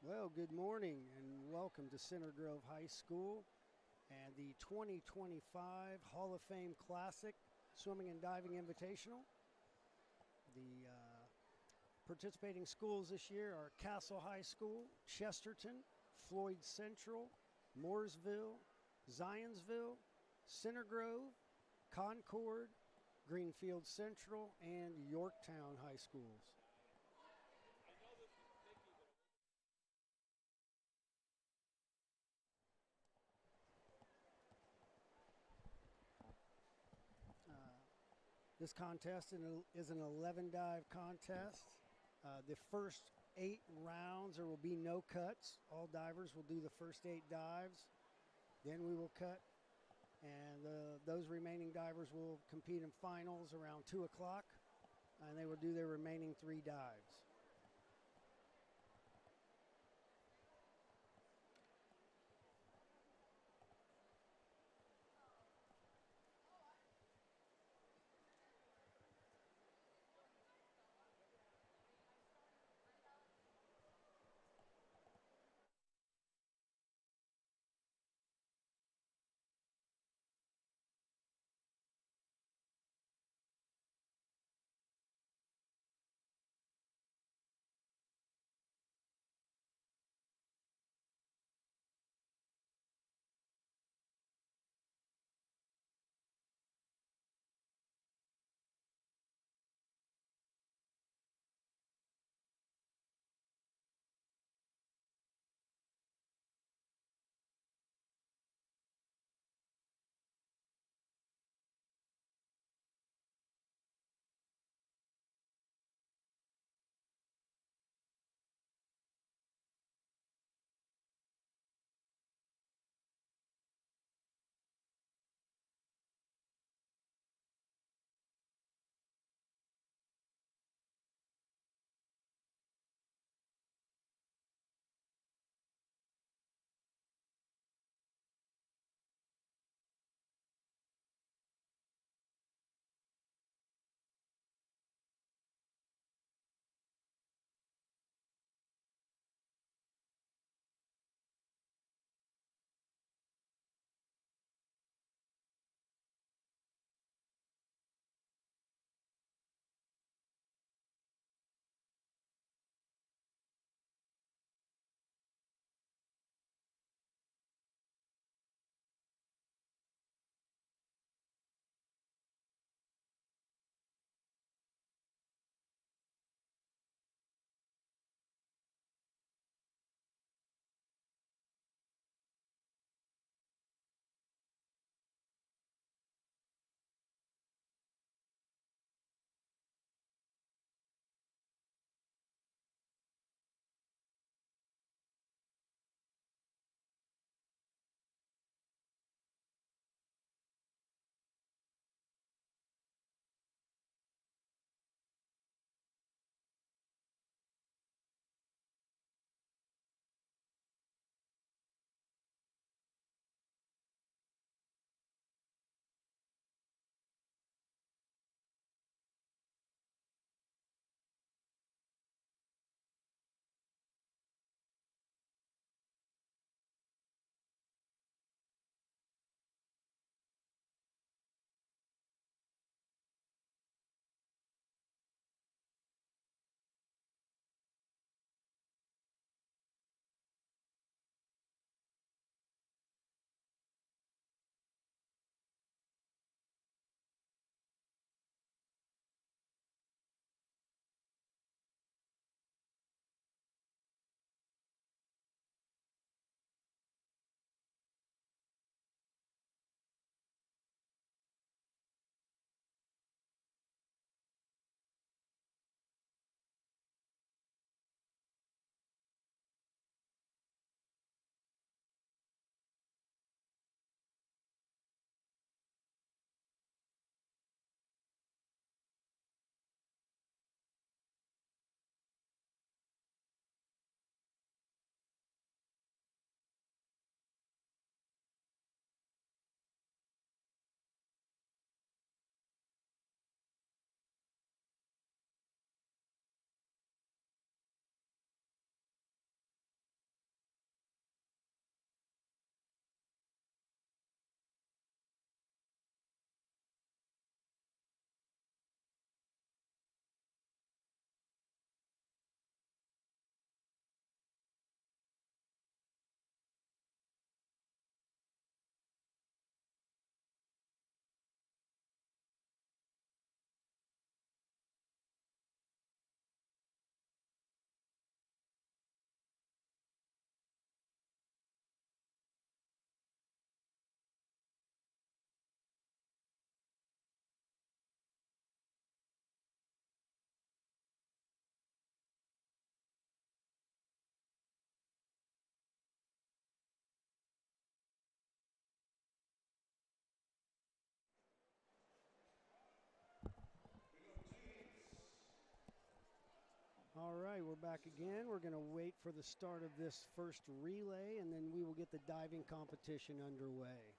Well, good morning and welcome to Center Grove High School and the 2025 Hall of Fame Classic Swimming and Diving Invitational. The participating schools this year are Castle High School, Chesterton, Floyd Central, Mooresville, Zionsville, Center Grove, Concord, Greenfield Central, and Yorktown High Schools. This contest is an 11 dive contest. The first 8 rounds, there will be no cuts. All divers will do the first 8 dives. Then we will cut, and those remaining divers will compete in finals around 2 o'clock, and they will do their remaining 3 dives. All right, we're back again. We're going to wait for the start of this first relay, and then we will get the diving competition underway.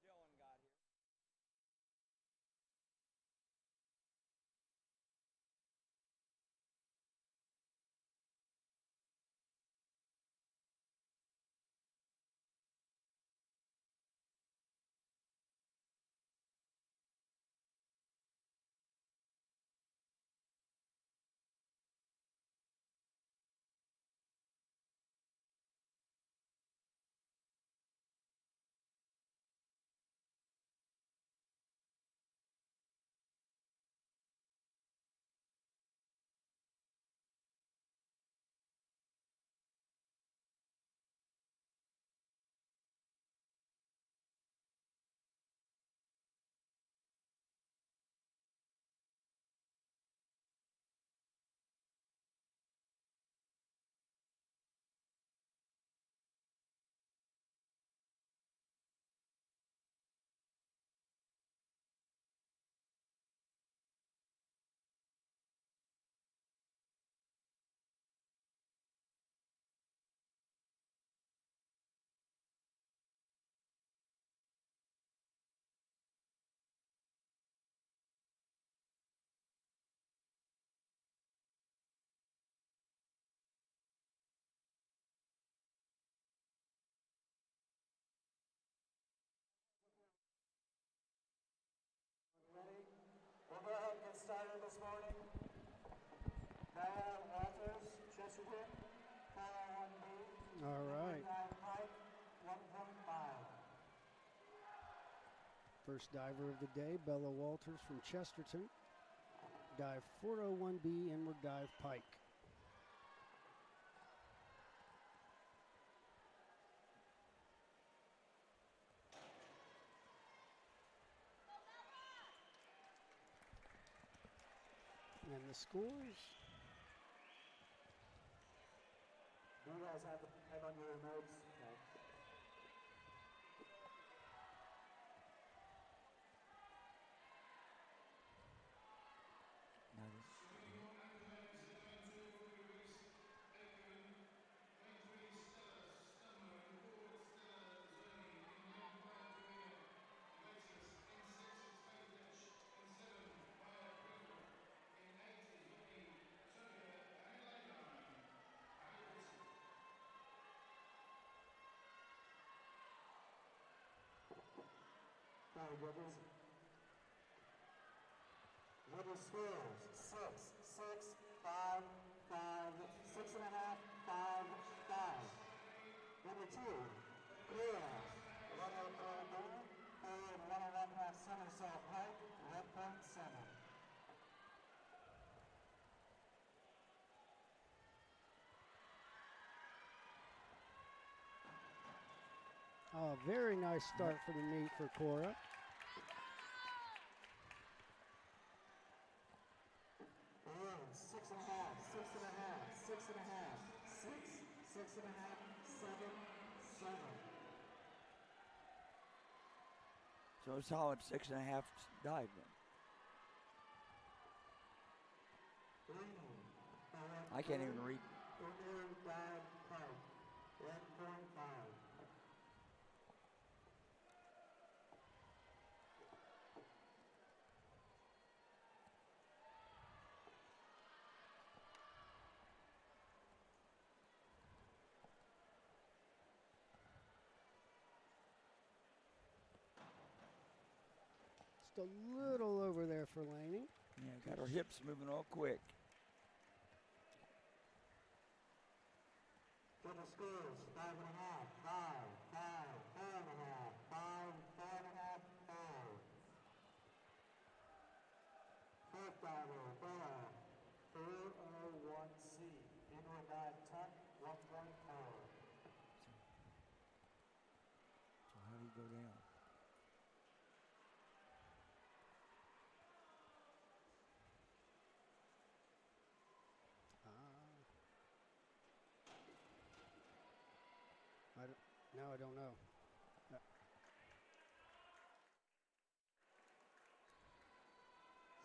Dylan got here. Ready? We'll go ahead and get started this morning. Diane Walters, Chesterton, 401B. All right. Pike, 1.5. First diver of the day, Bella Walters from Chesterton. Dive 401B, inward dive pike. And the scores. Do you guys have on your remotes? Okay. What is scores? 6, 6, 5, 5, 6.5, 5, 5. Number 2, Clear. 104 Boom, and 101.5 somersault pike, 1.7. Oh, very nice start for the meet for Cora. And 6.5, 6.5, 6.5, 6, 6.5, 7, 7. So a solid 6.5 dive then. Leaning. I can't even read. Inward dive pike. 1.5. Just a little over there for Laney. Yeah, got her hips moving all quick. To the scores, 5.5, 5, 5, 4.5, 5, 4.5, 4. Fourth diver, Bella, 401C. Inward dive tuck, 1.4. So how do you go down? Now I don't know.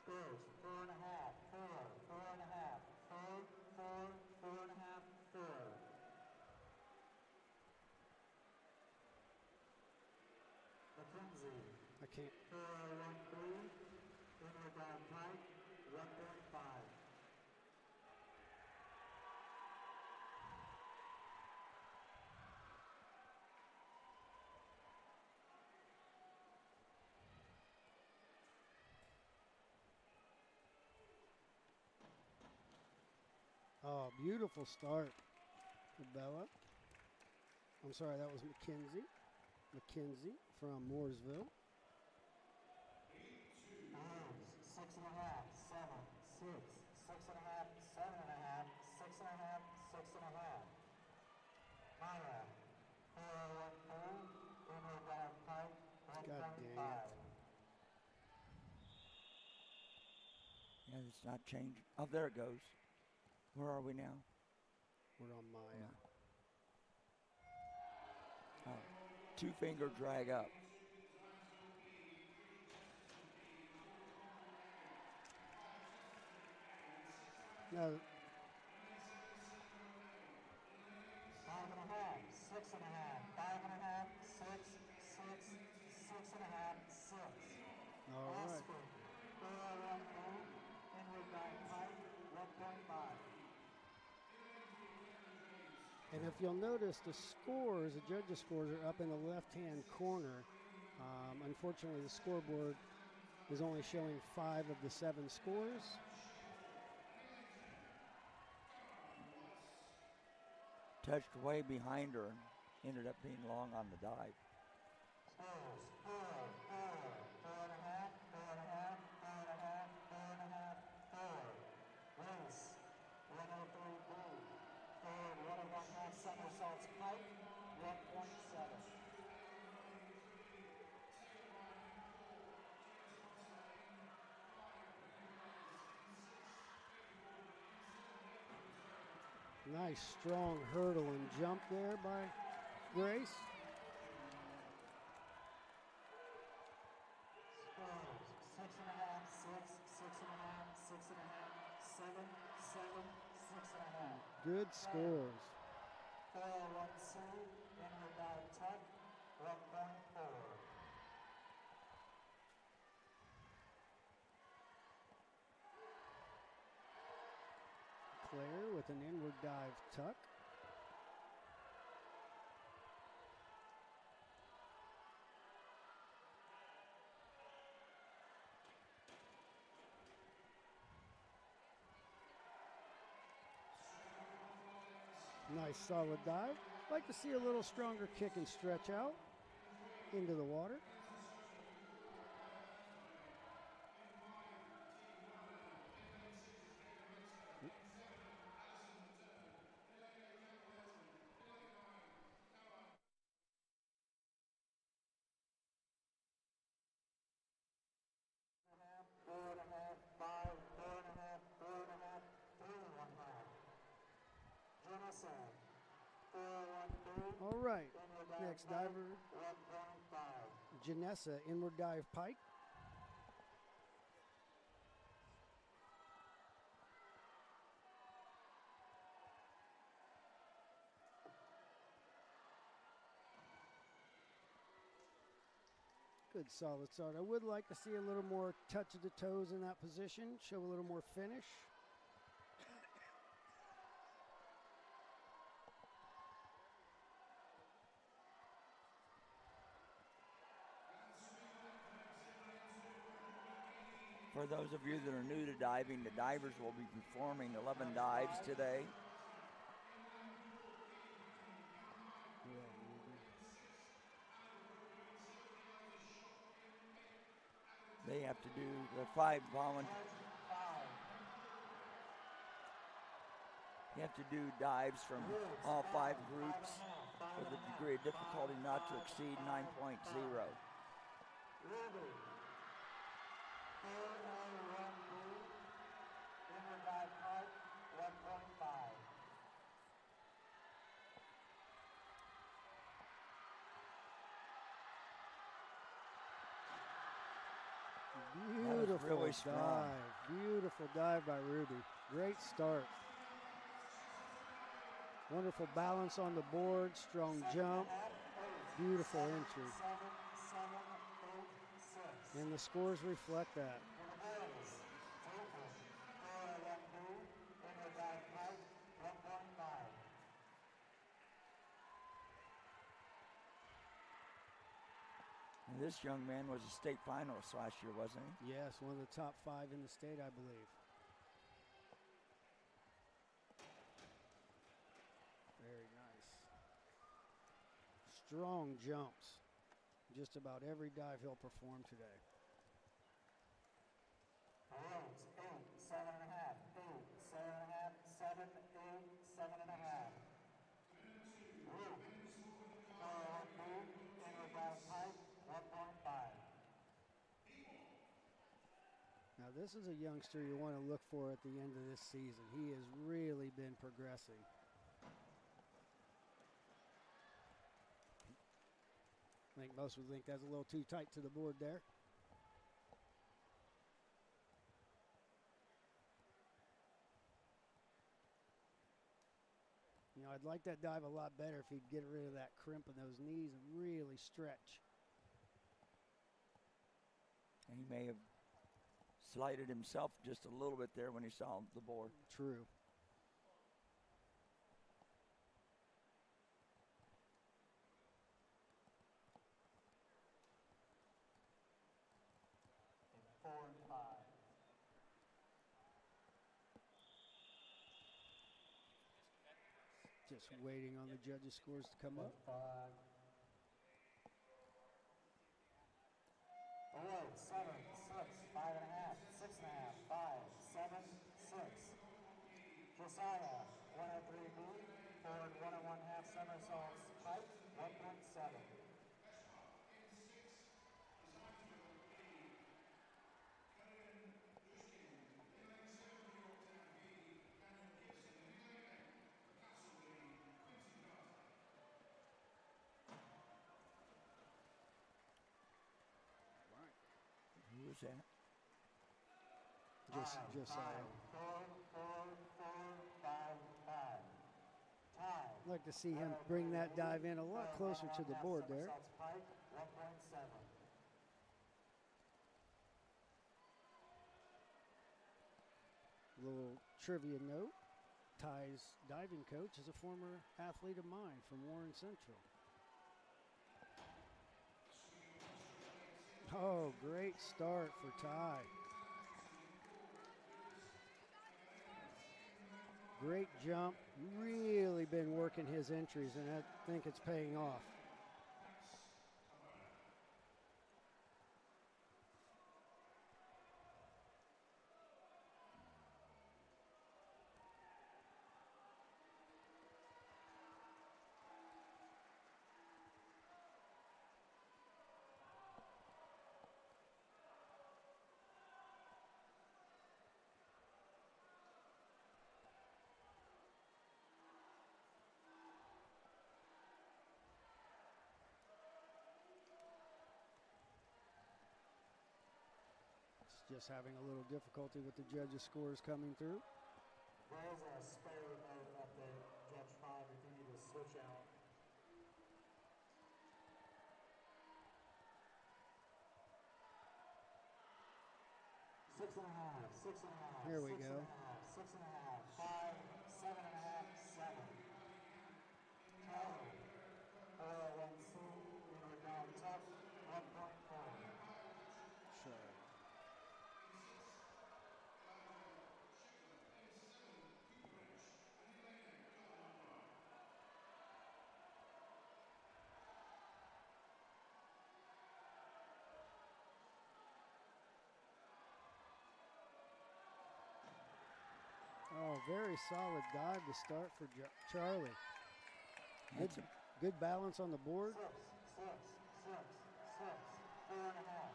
Scores, 4.5, 4, 4.5, 4, 4, 4.5, 4. McKenzie, I can't. 401B. Inward dive pike, 1.5. Oh, beautiful start for Bella. I'm sorry, that was McKenzie. McKenzie from Mooresville. Arms, 6.5, 7, 6, 6.5, 7.5, 6.5, 6.5. Maya, 401 inward dive pike, God dang 1.5. it. Yeah, it's not changing. Oh, there it goes. Where are we now? We're on Maya. Oh, two-finger drag up. No, 5.5, 6.5, 5.5, 6, 6, 6.5, 6. all right. Aspen, 401 inward dive pike, 1.5. And if you'll notice, the scores, the judges' scores are up in the left-hand corner. Unfortunately, the scoreboard is only showing 5 of the 7 scores. Touched way behind her and ended up being long on the dive. Scores, 4, 4, 4.5, 4.5, 4.5, 4.5, 4. Race, 103B. Forward 1.5 somersaults pike, 1.7. Nice, strong hurdle and jump there by Grace. Scores, 6.5, 6, 6.5, 6.5, 7, 7, 6.5. Good scores. 401C, inward dive tuck, 1.4. Claire with an inward dive tuck. Nice solid dive. Like to see a little stronger kick and stretch out into the water. All right, next diver, Janessa, inward dive pike. Good solid start. I would like to see a little more touch of the toes in that position, show a little more finish. For those of you that are new to diving, the divers will be performing 11 dives today. They have to do the 5 volunteer. You have to do dives from all 5 groups with a degree of difficulty not to exceed 9.0. Beautiful really strong. dive. Beautiful dive by Ruby. Great start. Wonderful balance on the board. Strong jump. Beautiful entry. And the scores reflect that. And this young man was a state finalist last year, wasn't he? Yes, one of the top 5 in the state, I believe. Very nice. Strong jumps. Just about every dive he'll perform today. 8, 7.5, 8, 7.5, 7, 8, 7.5. Luke, inward dive pipe, 1.5. Now this is a youngster you want to look for at the end of this season. He has really been progressing. I think most would think that's a little too tight to the board there. You know, I'd like that dive a lot better if he'd get rid of that crimp in those knees and really stretch. And he may have slighted himself just a little bit there when he saw the board. True. Just waiting on the judges' scores to come up. 5. 7, 6, 5.5, 6.5, 5, 7, 6. Josiah, 103B, forward 1 1/2 somersaults, pipe, 1.7. Who was that? Josiah. 4, 4, 4, 5, 5. Tie. I'd like to see him bring that dive in a lot closer to the board there. Pipe, 1.7. Little trivia note, Ty's diving coach is a former athlete of mine from Warren Central. Oh, great start for Ty. Great jump, really been working his entries, and I think it's paying off. Just having a little difficulty with the judges' scores coming through. There's a spare note up there, Judge 5, if you need to switch out. 6 and a half, 6 and a half, Here we 6 go. and a half, 6 and a half, 5, 7 and a half, 7. Charlie, 401C, Inward Down Tough, 1.4. Charlie. Oh, very solid dive to start for Charlie. That's a Good balance on the board. 6, 6, 6, 6, 4 and a half.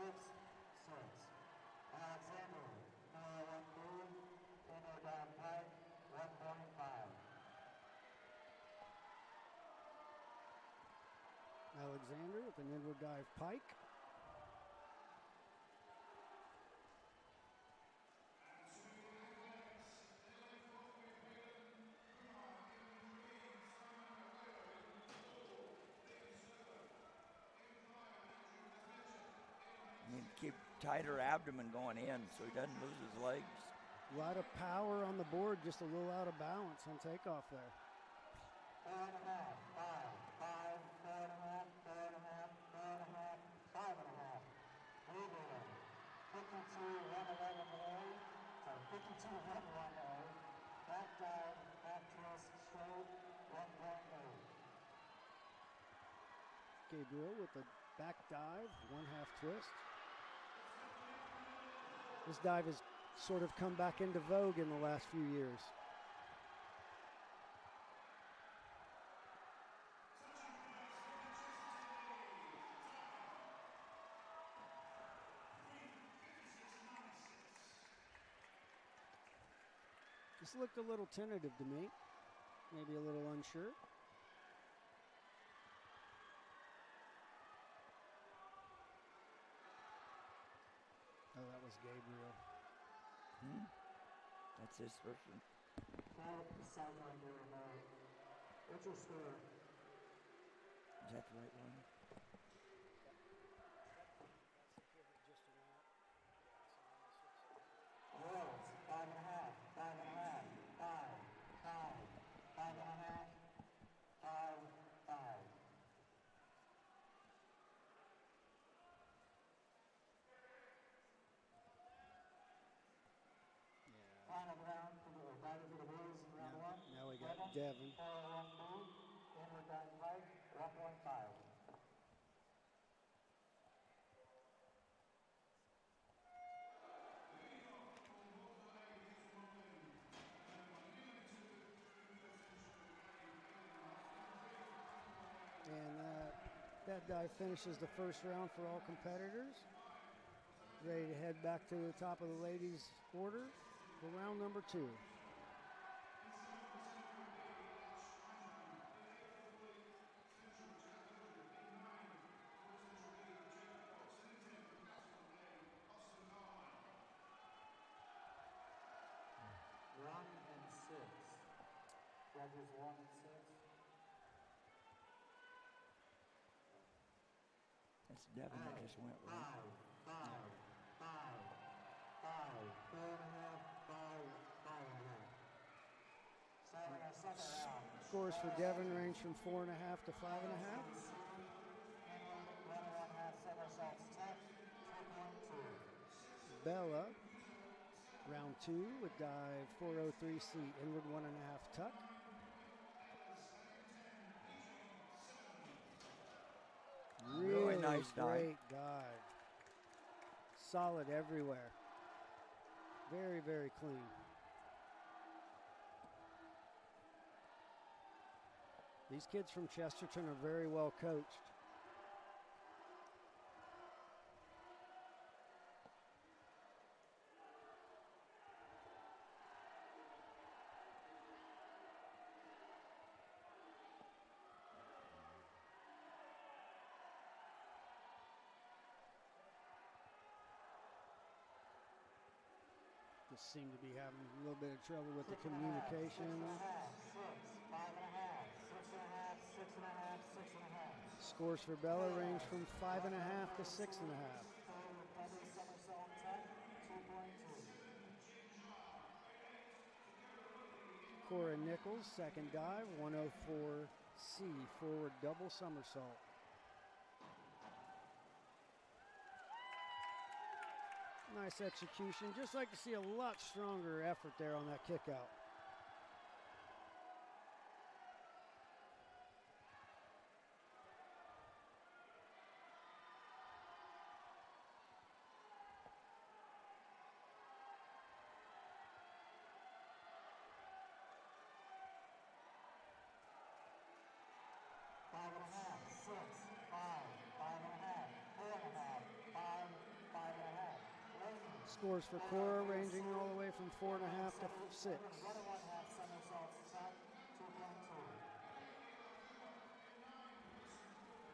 6, 6. Alexander, 401B, Inward Down Pike, 1.5. Alexander with an inward dive pike. You need to keep tighter abdomen going in so he doesn't lose his legs. A lot of power on the board, just a little out of balance on takeoff there. 4 and a half, 5, 5, 4 and a half, 4 and a half, 4 and a half, 5 and a half. Gabriel, 52, 111A, sorry, 52, 111A, back dive, half twist, straight, 1.8. Gabriel with a back dive, 1/2 twist. This dive has sort of come back into vogue in the last few years. This looked a little tentative to me, maybe a little unsure. Oh, that was Gabriel. That's his first one. Sideline there, remote. What's your score? Is that the right one? Rose, 5 and a half, 5 and a half, 5, 5, 5 and a half, 5, 5. Final round for the diving for the boys in round one. Now we got Devin. 401B, Inward Down Pike, 1.5. And that dive finishes the first round for all competitors. Ready to head back to the top of the ladies' order for round number 2. One and 6. Judges 1 and 6. That's Devin that just went, right? 5, 5, 5, 5, 4 and a half, 5, 5 and a half. Starting our second round. Scores for Devin range from 4.5 to 5.5. Inward, 1 and 1/2 somersaults tuck, 2.2. Bella, round 2 with dive 403C, inward 1.5 tuck. Really nice dive. Great dive. Solid everywhere. Very, very clean. These kids from Chesterton are very well coached. Just seem to be having a little bit of trouble with the communication. 6, 5 and a half, 6 and a half, 6 and a half, 6 and a half. Scores for Bella range from 5.5 to 6.5. Double somersault Cora Nichols, second dive, 104C, forward double somersault. Nice execution. Just like to see a lot stronger effort there on that kick out. Scores for Cora ranging all the way from 4.5 to 6.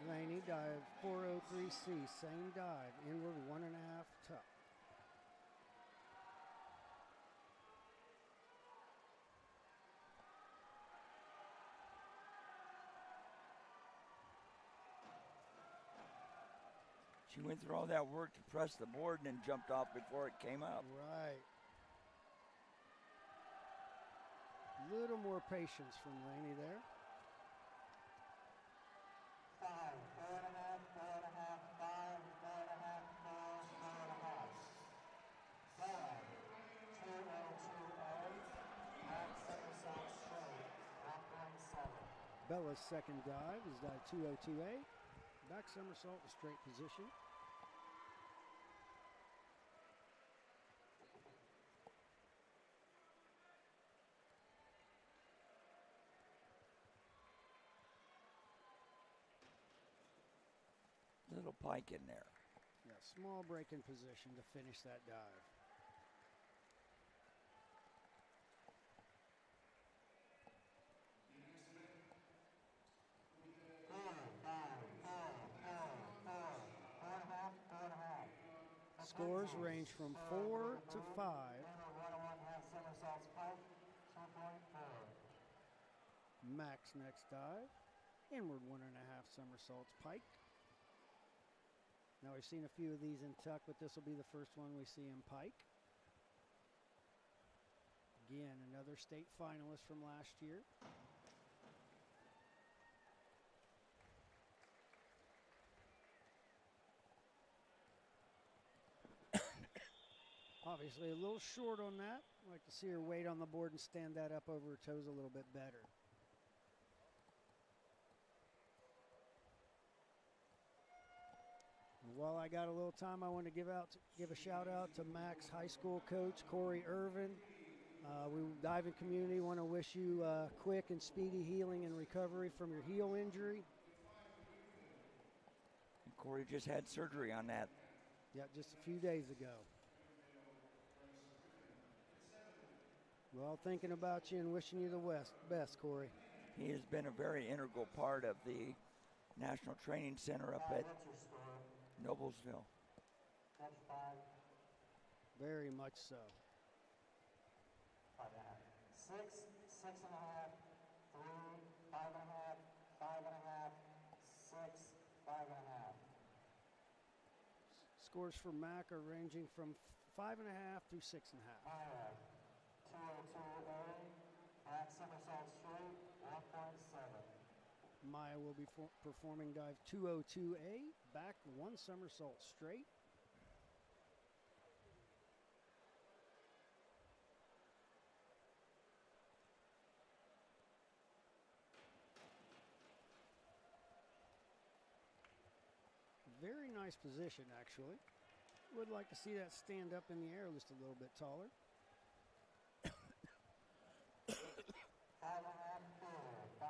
Laney dive 403C, same dive, inward 1.5 tuck. She went through all that work to press the board and then jumped off before it came up. Right. Little more patience from Laney there. 5, 4.5, 4.5, 5, 4.5, 4, 4.5. 202A, back somersault straight, 1.7. Bella's second dive is dive 202A. Back somersault to straight position. Little pike in there. Yeah, small break in position to finish that dive. Scores range from 4 to 5. Max next dive. Inward 1.5 somersaults pike. Now we've seen a few of these in tuck, but this will be the first one we see in pike. Again, another state finalist from last year. Obviously a little short on that. I'd like to see her weight on the board and stand that up over her toes a little bit better. While I got a little time, I want to give a shout out to Max High School coach Corey Irvin. We diving community want to wish you quick and speedy healing and recovery from your heel injury. And Corey just had surgery on that. Yeah, just a few days ago. We're all thinking about you and wishing you the best, Corey. He has been a very integral part of the National Training Center up at Noblesville. Very much so. 6, 6.5, 3, 5.5, 5.5, 6, 5.5. Scores for Mac are ranging from 5.5 through 6.5. 202A, back somersault straight, 1.7. Maya will be performing dive 202A, back 1 somersault straight. Very nice position, actually. Would like to see that stand up in the air just a little bit taller. 5.5, 4,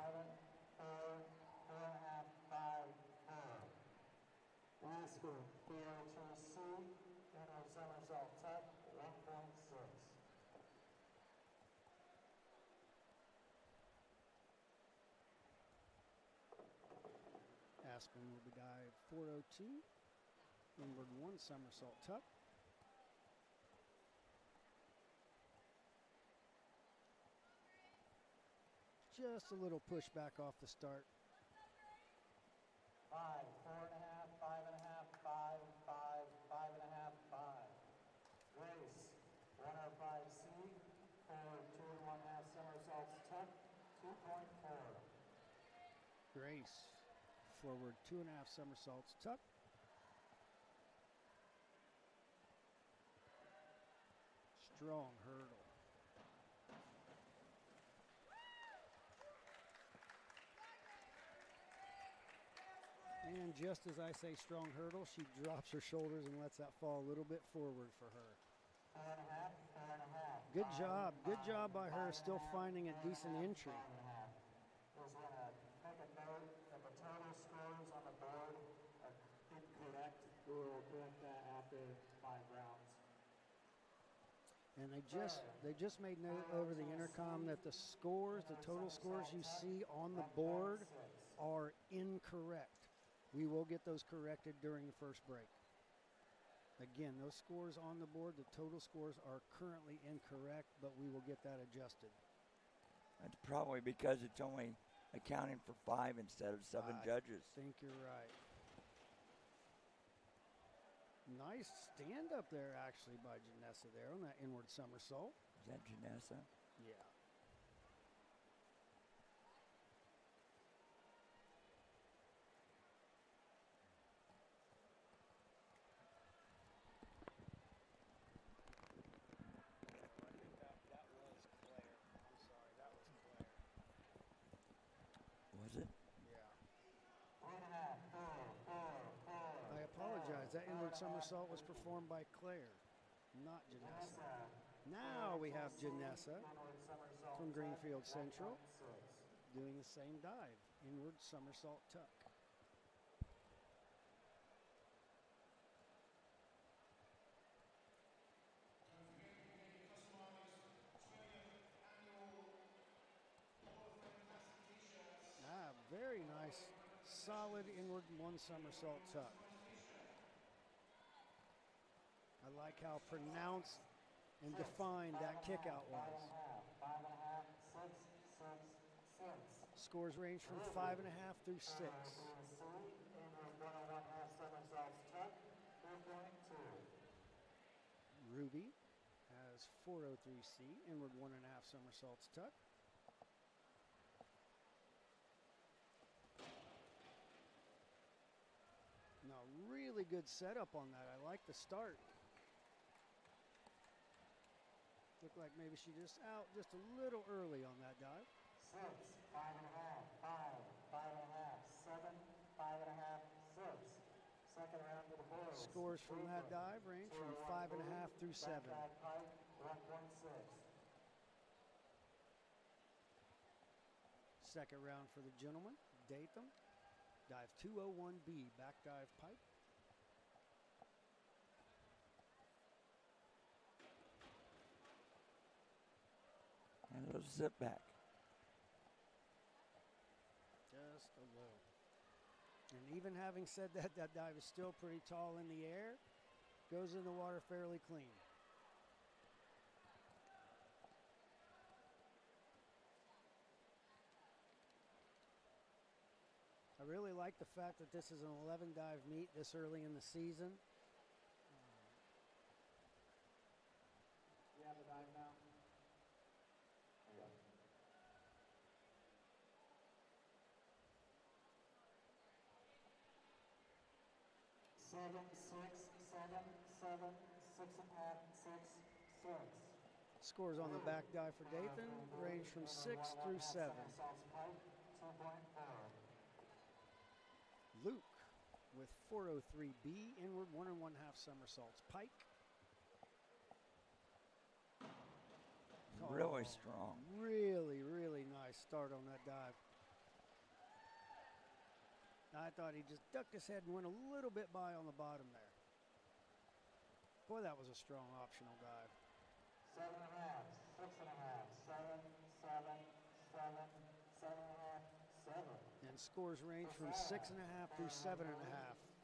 4.5, 5, 4. Last one, 402C, inner somersault tuck, 1.6. Aspen will be dive 402, inward 1 somersault tuck. Just a little push back off the start. 5, 4.5, 5.5, 5, 5, 5.5, 5. Grace, 105C, forward 2.5 somersaults, 2.4. Grace, forward 2.5 somersaults, tuck. Strong hurdle. And just as I say strong hurdle, she drops her shoulders and lets that fall a little bit forward for her. 4.5, 4.5. Good job. Good job by her still finding a decent entry. Just want to make a note that the total scores on the board are incorrect. We will correct that after 5 rounds. And they just made note over the intercom that the scores, the total scores you see on the board are incorrect. We will get those corrected during the first break. Again, those scores on the board, the total scores are currently incorrect, but we will get that adjusted. That's probably because it's only accounting for 5 instead of 7 judges. I think you're right. Nice stand up there, actually, by Janessa there on that inward somersault. Is that Janessa? Yeah. Was it? Yeah. I apologize. That inward somersault was performed by Claire, not Janessa. Now we have Janessa from Greenfield Central doing the same dive, inward somersault tuck. Very nice, solid inward 1 somersault tuck. I like how pronounced and defined that kick out was. 5.5, 6, 6, 6. Scores range from 5.5 through 6. Ruby has 403C, inward 1.5 somersaults tuck. No, really good setup on that. I like the start. Looked like maybe she just out just a little early on that dive. 6, 5.5, 5, 5.5, 7, 5.5, 6. Second round to the boys. Scores from that dive range from 5.5 through 7. 1.6. Second round for the gentleman, Datham. Dive 201B, back dive pipe. And a little zip back. Just a little. And even having said that, that dive is still pretty tall in the air. Goes in the water fairly clean. I really like the fact that this is an 11 dive meet this early in the season. You have the dive now? Yeah. Seven, 6.5, 6, 6. Scores on the back dive for Dathan range from 6 through 7. 2.4. Luke with 403B, inward 1.5 somersaults pike. Really strong. Really, really nice start on that dive. I thought he just ducked his head and went a little bit by on the bottom there. Boy, that was a strong optional dive. 7.5, 6.5, 7, 7, 7, 7.5, 7. And scores range from 6.5 through 7.5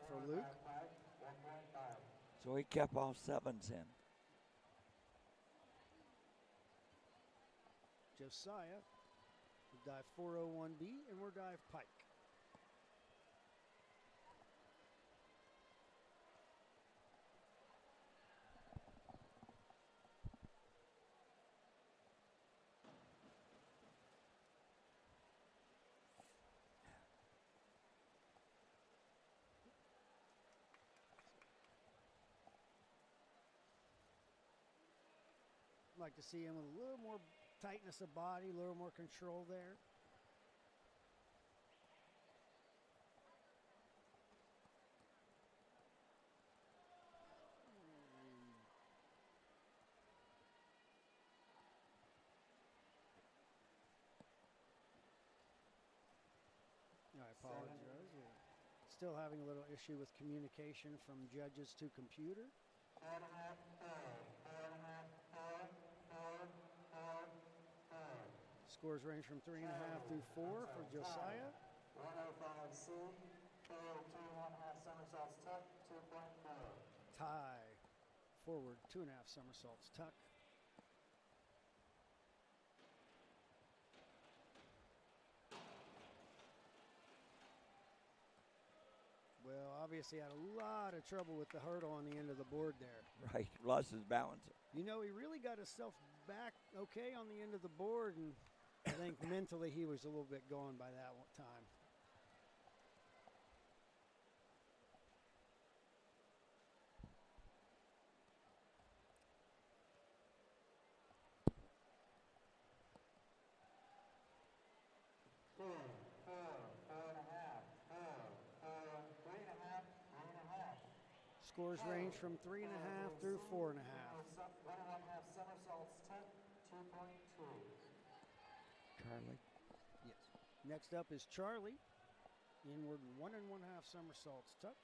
for Luke. 1.5. So he kept all 7s in. Josiah, dive 401B, and we're dive pike. Like to see him with a little more tightness of body, a little more control there. I apologize. We're still having a little issue with communication from judges to computer. 4.5, 4.5, 4. Scores range from 3.5 through 4 for Josiah. 105C, forward 2.5 somersaults tuck, 2.4. Tie. Forward 2.5 somersaults tuck. Well, obviously had a lot of trouble with the hurdle on the end of the board there. Right, lost his balance. You know, he really got himself back okay on the end of the board, and I think mentally he was a little bit gone by that time. Scores range from 3.5 through 4.5. 1.5 somersaults tuck, 2.2. Charlie. Yes. Next up is Charlie. Inward 1.5 somersaults tuck.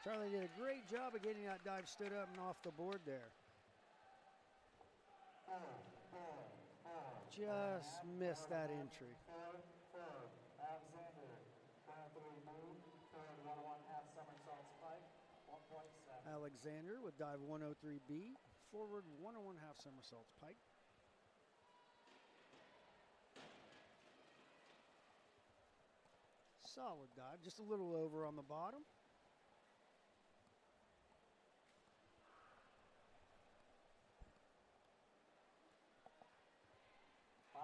Charlie did a great job of getting that dive stood up and off the board there. Just missed that entry. Alexander, 23B, forward 1.5 somersaults pike, 1.7. Alexander with dive 103B, forward 1.5 somersaults pike. Solid dive, just a little over on the bottom.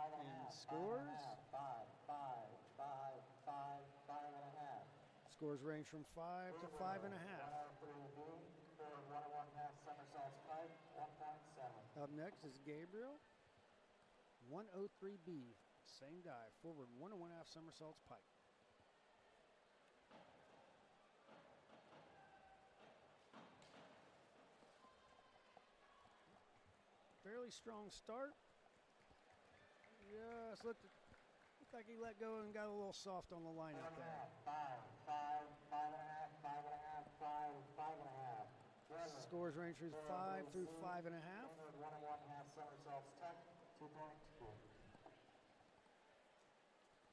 And scores. 5.5. Scores range from 5 to 5.5. 103B, forward 1.5 somersaults pike, 1.7. Up next is Gabriel. 103B, same dive, forward 1.5 somersaults pike. Fairly strong start. Just looked like he let go and got a little soft on the line up there. 5.5. Scores range from 5 through 5.5. 1.5 somersaults tuck, 2.2.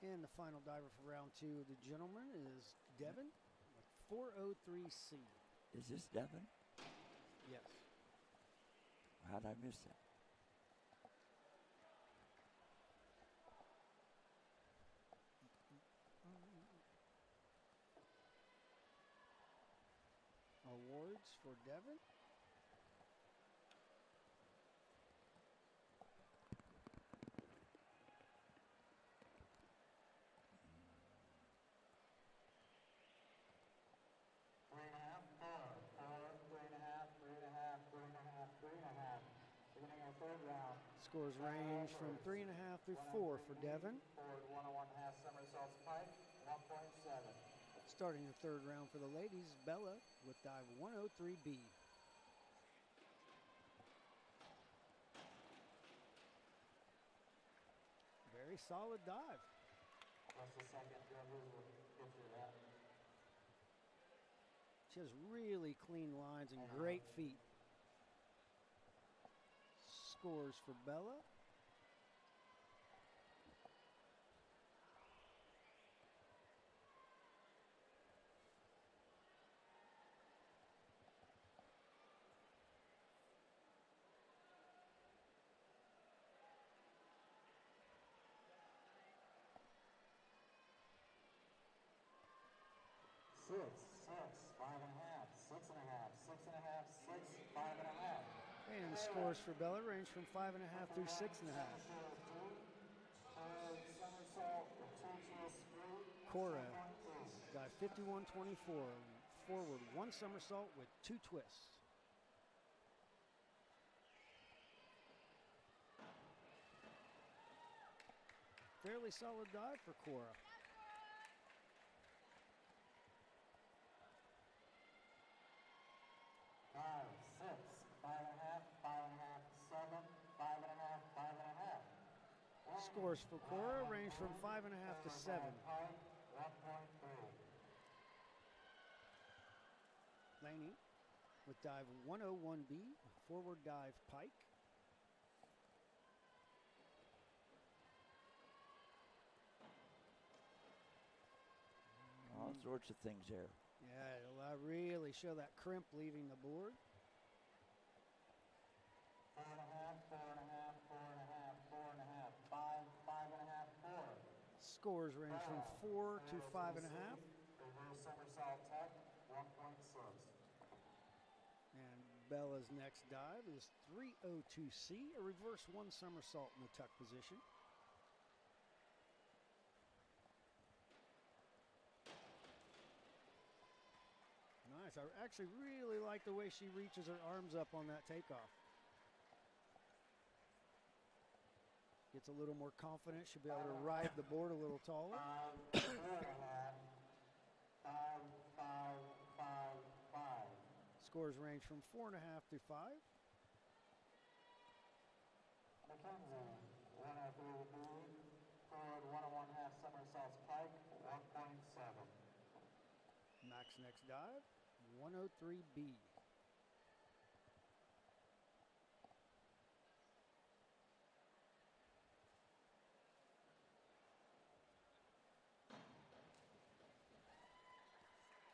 And the final diver for round 2 of the gentleman is Devin with 403C. Is this Devin? Yes. How'd I miss that? Awards for Devin. Scores range from 3.5 through 4 for Devin. Forward 1.5 somersaults pike, 1.7. Starting the third round for the ladies, Bella with dive 103B. Very solid dive. What's the second picture of that? She has really clean lines and great feet. Scores for Bella. Six, 5.5, 6.5, 6.5, 6, 5.5. And the scores for Bella range from 5.5 through 6.5. Cora got 51-24. Forward one somersault with 2 twists. Fairly solid dive for Cora. Five, 6, 5.5, 5.5, 7, 5.5, 5.5. Scores for Cora range from 5.5 to 7. 1.3. Laney with dive 101B, forward dive pike. All sorts of things there. Yeah, it'll really show that crimp leaving the board. 4.5, 4.5, 4.5, 4.5, 5, 5.5, 4. Scores range from 4 to 5.5. Reverse somersault tuck, 1.6. And Bella's next dive is 302C, a reverse one somersault in the tuck position. Nice. I actually really like the way she reaches her arms up on that takeoff. Gets a little more confident. She'll be able to ride the board a little taller. 5, 4.5, 5, 5, 5, 5. Scores range from 4.5 to 5. McKenzie, 103B, forward 1.5 somersaults pike, 1.7. Max next dive, 103B.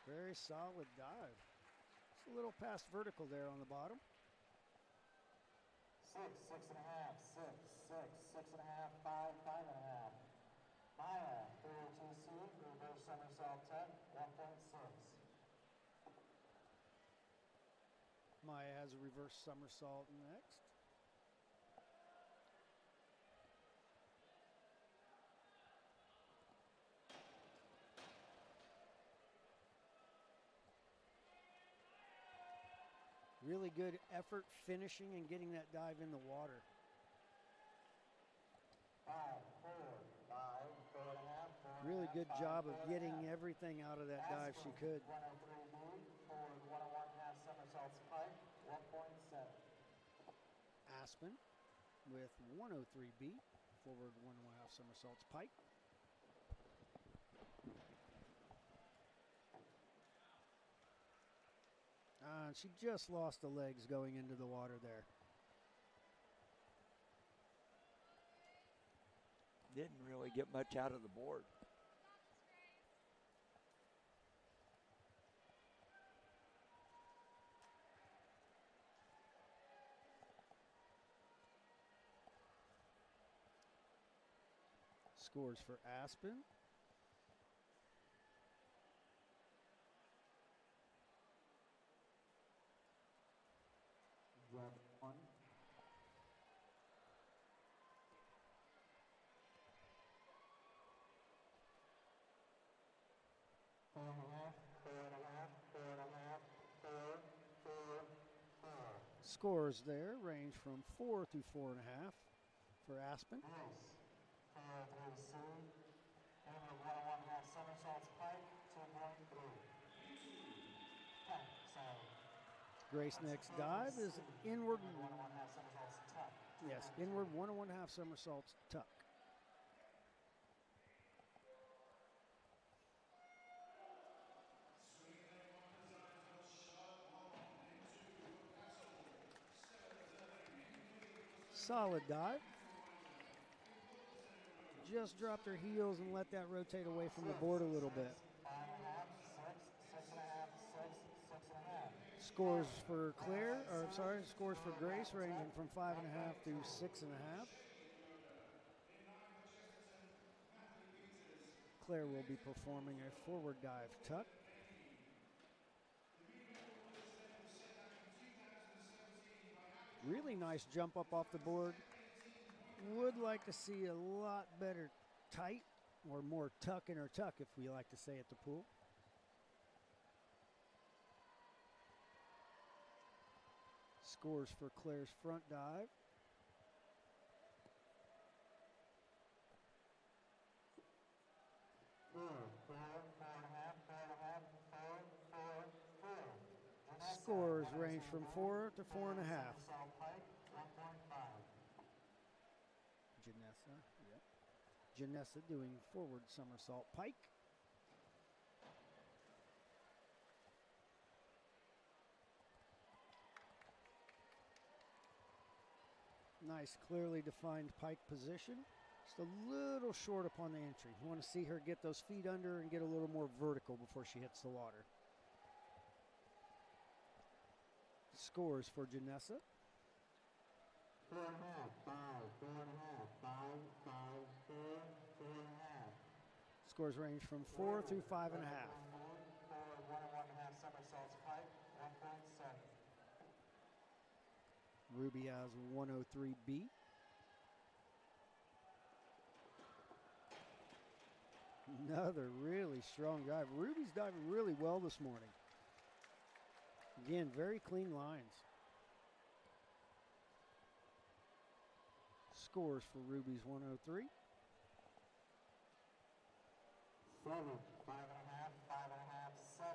Very solid dive. Just a little past vertical there on the bottom. 6, 6.5, 6, 6, 6.5, 5, 5.5. Maya, 302C, reverse somersault tuck, 1.6. Maya has a reverse somersault next. Really good effort finishing and getting that dive in the water. 5, 4, 5, 4.5, 4.5. Really good 5, job of 4.5. getting everything out of that dive she could. 103B, forward 1.5 somersaults pike, 1.7. Aspen with 103B, forward 1.5 somersaults pike. And she just lost the legs going into the water there. Didn't really get much out of the board. Scores for Aspen. Red 1. Four and a half, 4.5, 4. Scores there range from 4 to 4.5 for Aspen. Grace, 403C, forward 1.5 somersaults pike, 2.3. Sorry. Grace next dive is inward. 1.5 somersaults tuck. Yes, inward 1.5 somersaults tuck. Solid dive. Just dropped her heels and let that rotate away from the board a little bit. 5.5, 6, 6.5, 6, 6.5. Scores for scores for Grace ranging from 5.5 to 6.5. Claire will be performing a forward dive tuck. Really nice jump up off the board. Would like to see a lot better tight or more tuck in her tuck, if we like to say at the pool. Scores for Claire's front dive. Scores range from 4 to 4.5. Janessa, yep. Janessa doing forward somersault pike. Nice, clearly defined pike position. Just a little short upon the entry. You want to see her get those feet under and get a little more vertical before she hits the water. Scores for Janessa. 4.5, 5, 4.5, 5, 5, 4, 4.5. Scores range from 4 through 5.5. 4, 1 and 1.5 somersaults pike, 1.7. Ruby has 103B. Another really strong dive. Ruby's diving really well this morning. Again, very clean lines. Scores for Ruby's 103. 7, 5.5, 5.5, 7,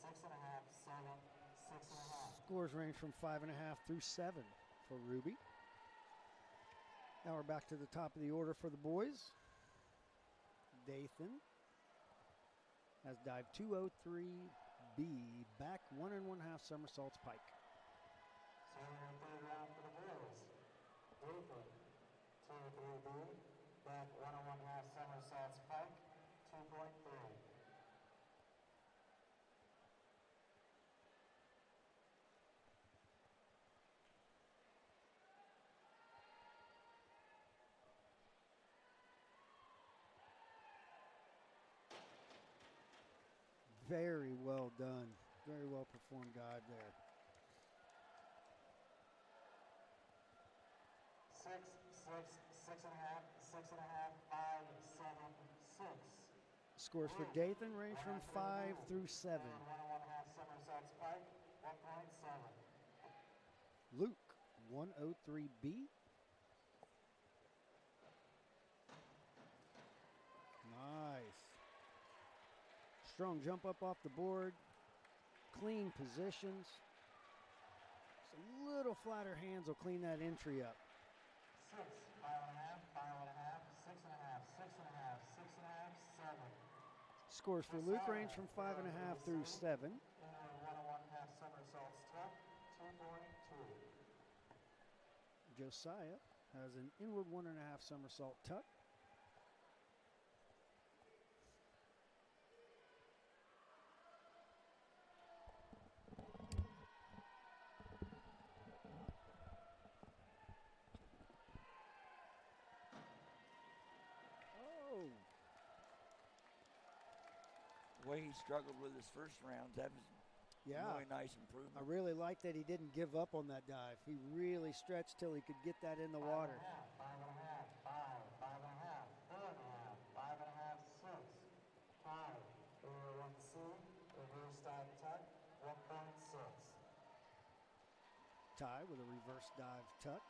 6.5, 7, 6.5. Scores range from 5.5 through 7 for Ruby. Now we're back to the top of the order for the boys. Dathan has dive 203B, back 1 1/2 somersaults pike. Second and third round for the boys. Dathan, 2-3B, back 1 1/2 somersaults pike, 2.3. Very well done. Very well performed dive there. 6, 6.5, 6.5, 5, 7, 6. Scores for Dathan range from 5 through 7. 1 1/2 somersaults pike, 1.7. Luke, 103B. Nice. Strong jump up off the board. Clean positions. Just a little flatter hands will clean that entry up. 6, 5.5, 5.5, 6.5, 6.5, 6.5, 7. Scores for Luke range from 5.5 through 7. Inward 1 1/2 somersaults tuck, 2.2. Josiah has an inward 1.5 somersault tuck. Oh, The way he struggled with his first rounds, that was yeah. really nice I improvement. really like that he didn't give up on that dive. He really stretched till he could get that in the water. 5.5, 5.5, 4.5, 5.5, 6. 5, over 1C, reverse dive tuck, 1.6. Ty with a reverse dive tuck.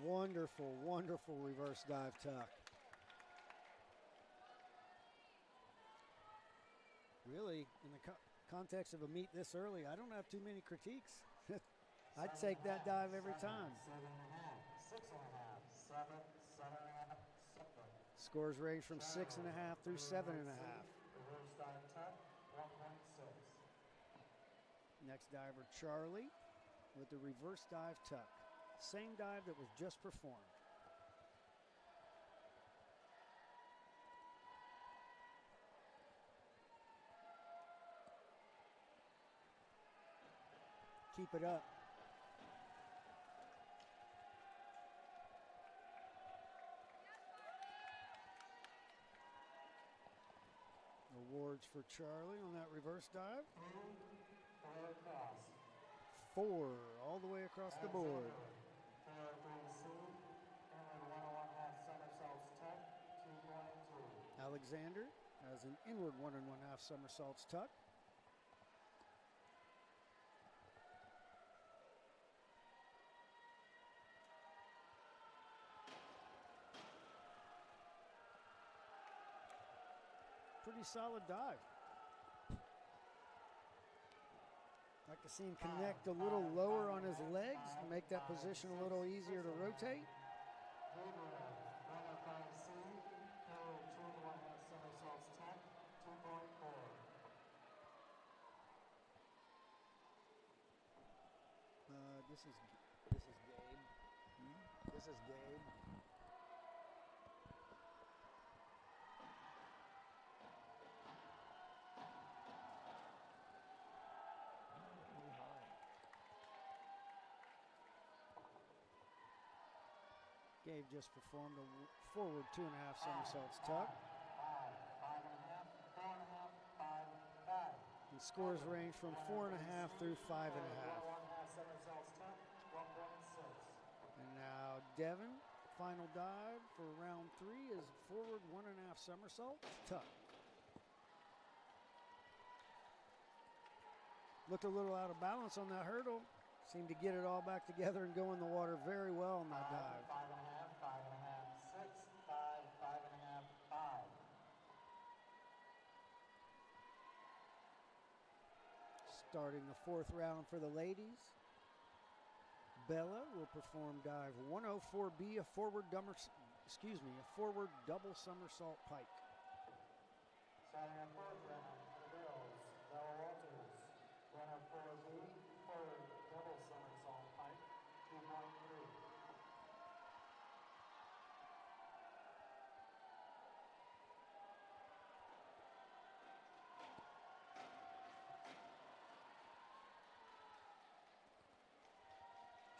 Wonderful, wonderful reverse dive tuck. Really, in the context of a meet this early, I don't have too many critiques. I'd take that dive every time. 7.5, 6.5, 7, 7.5, 7. Scores range from 6.5 through 7.5. Reverse dive tuck, 1.6. Next diver, Charlie, with the reverse dive tuck. Same dive that was just performed. Keep it up. Awards forwards for Charlie on that reverse dive. 4 across. 4 all the way across the board. 4-3C, inward 101/2 somersaults tuck, 2.2. Alexander has an inward 1 1/2 somersaults tuck. Pretty solid dive. Like to see him connect a little lower on his legs to make that position a little easier to rotate. Gabriel, 105C, inward 2 1/2 somersaults tuck, 2.4. This is Gabe. This is Gabe. Gabe just performed a forward 2 1/2 somersaults tuck. 5, 5.5, 4.5, 5, 5. And scores range from 4.5 through 5.5. 1/2 somersaults tuck, 1.6. And now Devin, final dive for round 3 is forward 1 1/2 somersaults tuck. Looked a little out of balance on that hurdle. Seemed to get it all back together and go in the water very well on that dive. 5.5, 5.5, 6, 5, 5.5, 5. Starting the 4th round for the ladies. Bella will perform dive 104B, a forward double somersault pike. Starting our 4th round for the girls, Bella Walters, 104B, forward double somersault pike, 2.3.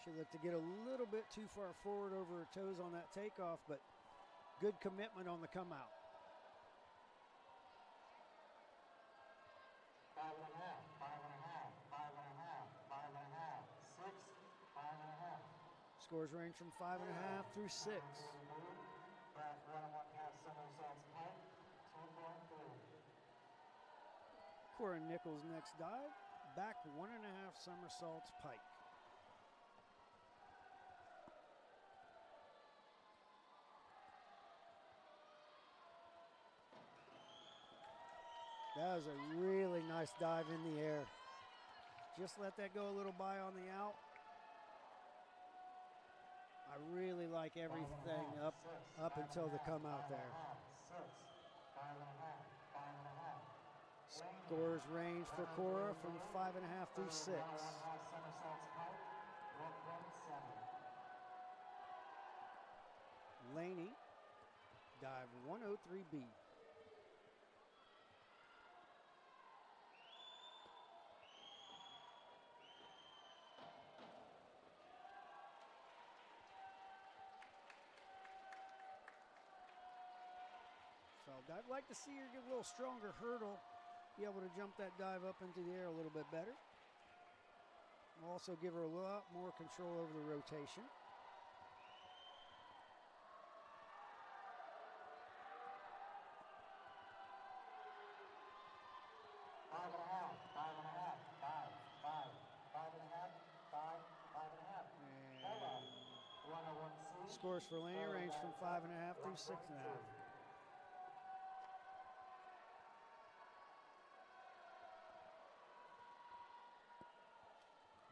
She looked to get a little bit too far forward over her toes on that takeoff, but good commitment on the come out. 5.5, 5.5, 5.5, 5.5, 6, 5.5. Scores range from 5.5 through 6. Back 1 1/2 somersaults pike, 2.3. Cora Nichols' next dive, back 1 1/2 somersaults pike. That was a really nice dive in the air. Just let that go a little by on the out. I really like everything up until the come out there. 6, 5.5, 5.5. Scores range for Cora from 5.5 through 6. 1 1/2 somersaults pike, 1.7. Laney, dive 103B. So I'd like to see her get a little stronger hurdle, be able to jump that dive up into the air a little bit better. We'll also give her a lot more control over the rotation. Five and a half, 5.5, 5, 5, 5.5, 5, 5.5. Bella, 101C. Scores for Laney range from 5.5 through 6.5.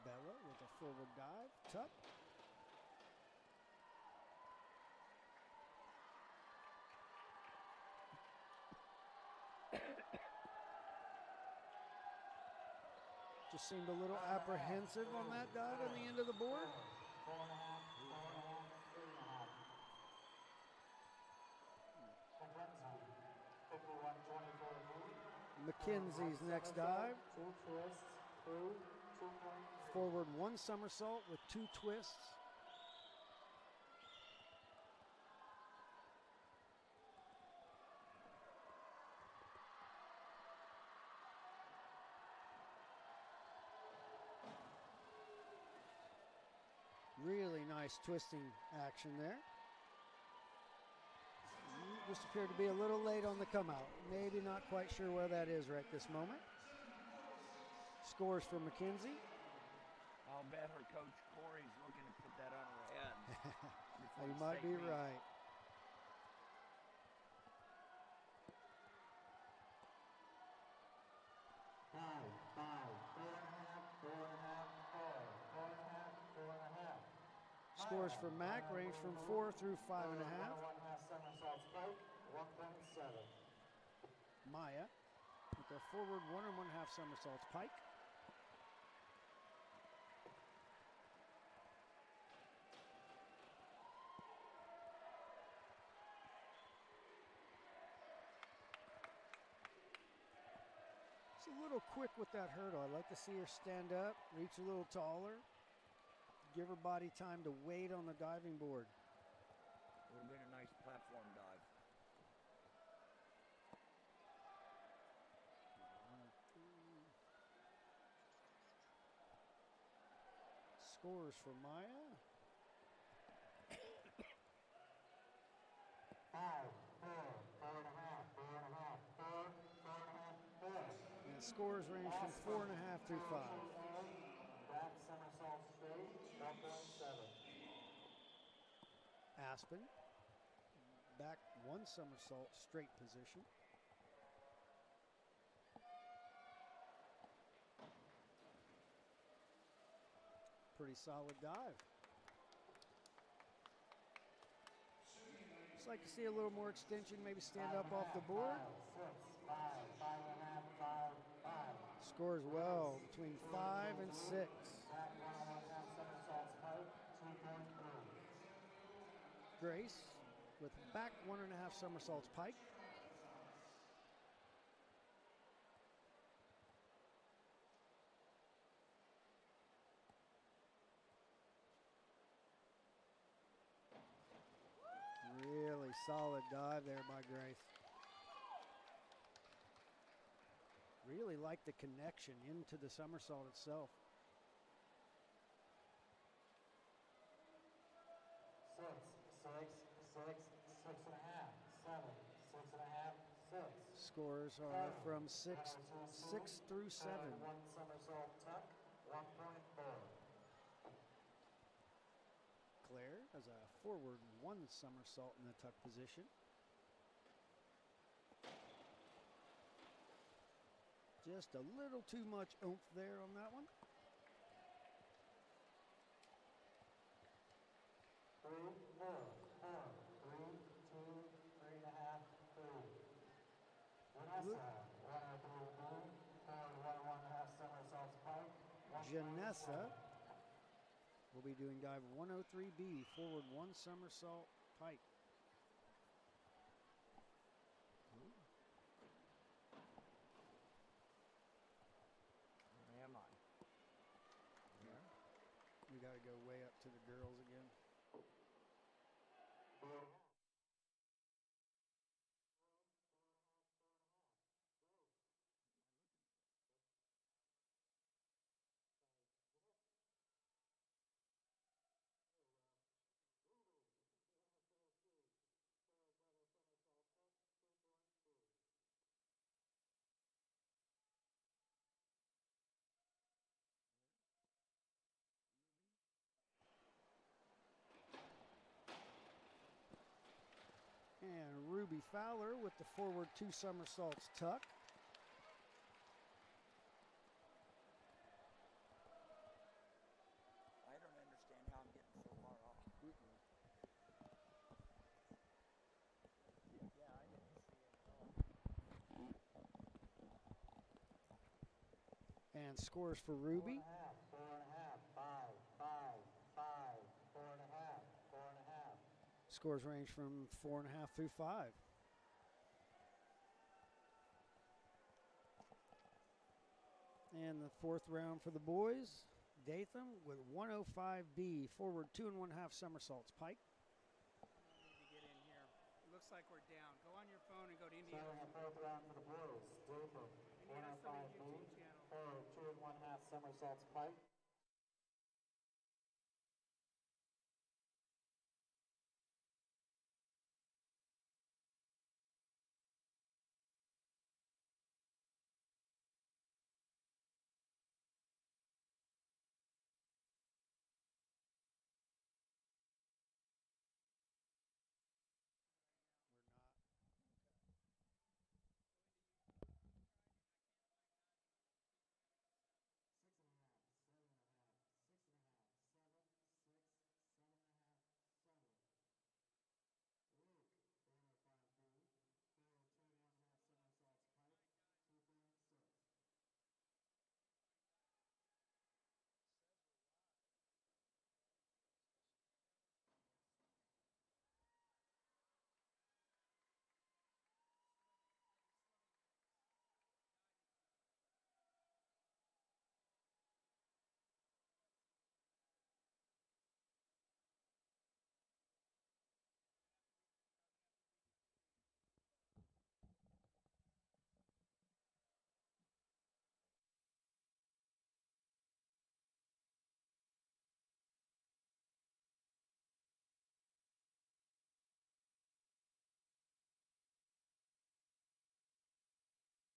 Bella with a forward dive, tuck. Just seemed a little apprehensive on that dive on the end of the board. 4.5, 4.5, 3.5. Mackenzie's next dive. 2 twists, through, 2.3. Forward 1 somersault with 2 twists. Really nice twisting action there. Just appeared to be a little late on the come out. Maybe not quite sure where that is right this moment. Scores for McKenzie. I'll bet her coach Corey's looking to put that on her head. You might be right. Scores for Mac range from 4 through 5.5. Maya with a forward 1 1/2 somersaults pike. She's a little quick with that hurdle. I'd like to see her stand up, reach a little taller, give her body time to wait on the diving board. Would have been a nice platform dive. Scores for Maya. 5, 4, 4.5, 4.5, 4, 4.5, 4. And scores range from 4.5 through 5. Back somersault straight, 1.7. Aspen, back 1 somersault straight position. Pretty solid dive. Just like to see a little more extension, maybe stand up off the board. 5, 6, 5, 5.5, 5, 5. Scores well between 5 and 6. Back 1 1/2 somersaults pike, 2.3. Grace with back 1 1/2 somersaults pike. Really solid dive there by Grace. Really like the connection into the somersault itself. 6, 6, 6, 6.5, 7, 6.5, 6. Scores are from 6 through 7. 1 somersault tuck, 1.4. Claire has a forward 1 somersault in the tuck position. Just a little too much oomph there on that one. 3, 4, 4, 3, 2, 3.5, 3. Vanessa, 103B, forward 1 1/2 somersaults pike, 1.7. Janessa will be doing dive 103B, forward 1 somersault pike. Where am I? Here? We got to go way up to the girls again. And Ruby Fowler with the forward 2 somersaults tuck. I don't understand how I'm getting so far off. Yeah, I didn't see it at all. And scores for Ruby. 4.5, 5, 5, 5, 4.5, 4.5. Scores range from 4.5 through 5. And the 4th round for the boys. Datham with 105B, forward 2 1/2 somersaults pike. Need to get in here. It looks like we're down. Go on your phone and go to Indiana. Starting the 4th round for the boys. Datham, Indiana Swimming 105B, YouTube channel. forward 2 1/2 somersaults pike,